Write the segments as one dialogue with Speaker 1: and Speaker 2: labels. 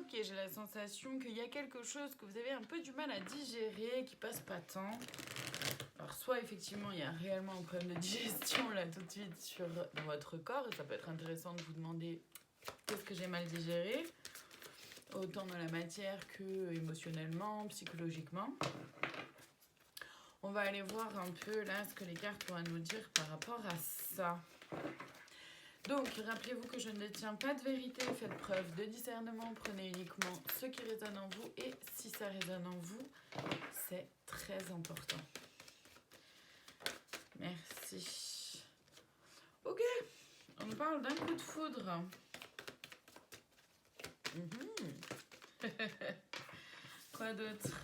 Speaker 1: Ok, j'ai la sensation qu'il y a quelque chose que vous avez un peu du mal à digérer, qui passe pas tant. Alors soit effectivement il y a réellement un problème de digestion là tout de suite dans votre corps, et ça peut être intéressant de vous demander qu'est-ce que j'ai mal digéré, autant dans la matière que émotionnellement, psychologiquement. On va aller voir un peu là ce que les cartes vont nous dire par rapport à ça. Donc, rappelez-vous que je ne détiens pas de vérité, faites preuve de discernement, prenez uniquement ce qui résonne en vous, et si ça résonne en vous, c'est très important. Merci. Ok, on parle d'un coup de foudre. Quoi d'autre?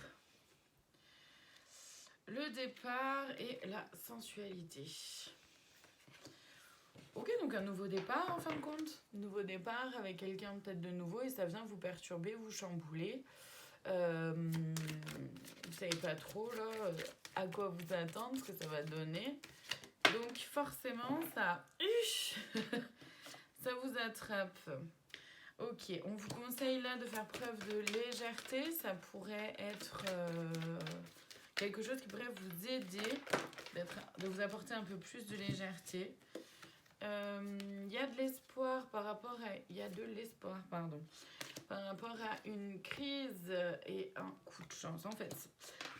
Speaker 1: Le départ et la sensualité. Ok, donc un nouveau départ en fin de compte. Nouveau départ avec quelqu'un peut-être de nouveau et ça vient vous perturber, vous chambouler. Vous savez pas trop là à quoi vous attendre, ce que ça va donner. Donc forcément ça, ça vous attrape. Ok, on vous conseille là de faire preuve de légèreté. Ça pourrait être quelque chose qui pourrait vous aider, de vous apporter un peu plus de légèreté. Il y a de l'espoir par rapport à une crise et un coup de chance. En fait,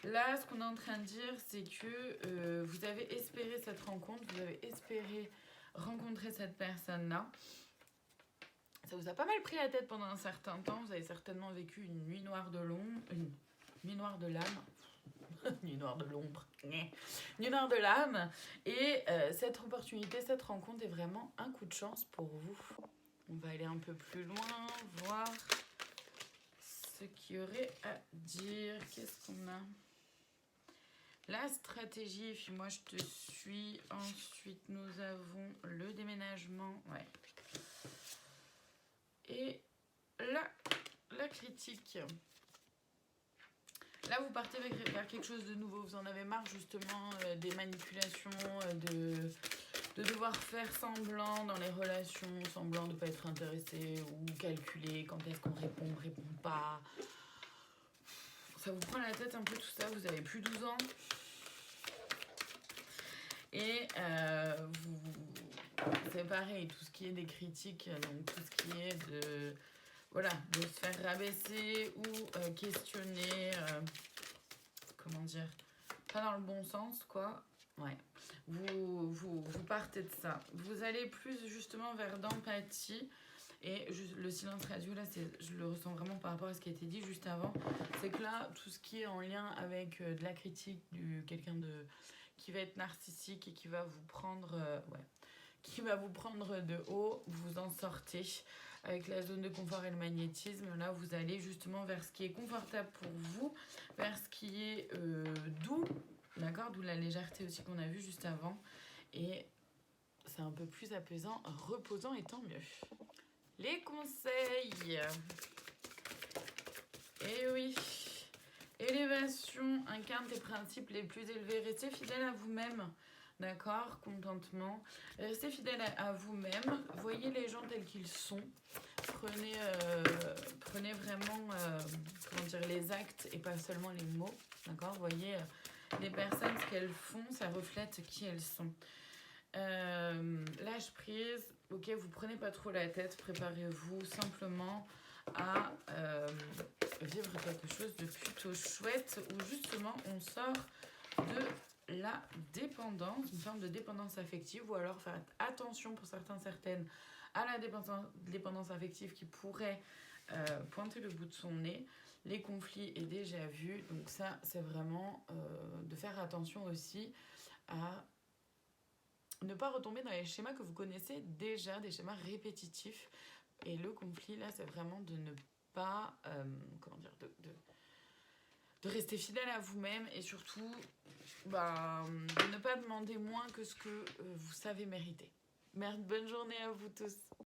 Speaker 1: là, ce qu'on est en train de dire, c'est que vous avez espéré cette rencontre, vous avez espéré rencontrer cette personne-là. Ça vous a pas mal pris la tête pendant un certain temps. Vous avez certainement vécu une nuit noire de l'ombre, une nuit noire de l'âme. Nuit noire de l'ombre. Nuit noire de l'âme. Et cette opportunité, cette rencontre est vraiment un coup de chance pour vous. On va aller un peu plus loin, voir ce qu'il y aurait à dire. Qu'est-ce qu'on a? La stratégie, puis moi je te suis. Ensuite, nous avons le déménagement. Ouais. Et la critique. Là, vous partez vers quelque chose de nouveau. Vous en avez marre justement des manipulations, de devoir faire semblant dans les relations, semblant de ne pas être intéressé ou calculer quand est-ce qu'on répond pas. Ça vous prend la tête un peu tout ça. Vous avez plus 12 ans. Et c'est pareil, tout ce qui est des critiques, donc tout ce qui est de se faire rabaisser ou questionner, comment dire, pas dans le bon sens, quoi. Ouais, vous partez de ça. Vous allez plus justement vers d'empathie. Et le silence radio, là, je le ressens vraiment par rapport à ce qui a été dit juste avant. C'est que là, tout ce qui est en lien avec de la critique, quelqu'un qui va être narcissique et qui va vous prendre, de haut, vous en sortez. Avec la zone de confort et le magnétisme, là, vous allez justement vers ce qui est confortable pour vous, vers ce qui est doux, d'accord? D'où la légèreté aussi qu'on a vu juste avant. Et c'est un peu plus apaisant, reposant et tant mieux. Les conseils. Eh oui. Élévation incarne tes principes les plus élevés. Restez fidèle à vous-même. D'accord? Contentement. Restez fidèle à vous-même. Voyez les gens tels qu'ils sont. Prenez vraiment les actes et pas seulement les mots. D'accord? Voyez les personnes, ce qu'elles font, ça reflète qui elles sont. Lâche prise. Ok, vous prenez pas trop la tête. Préparez-vous simplement à vivre quelque chose de plutôt chouette où justement on sort de la dépendance, une forme de dépendance affective, ou alors faire attention pour certaines à la dépendance affective qui pourrait pointer le bout de son nez. Les conflits est déjà vu, donc ça c'est vraiment de faire attention aussi à ne pas retomber dans les schémas que vous connaissez déjà, des schémas répétitifs. Et le conflit là, c'est vraiment de ne pas de rester fidèle à vous-même et surtout de ne pas demander moins que ce que vous savez mériter. Bonne journée à vous tous.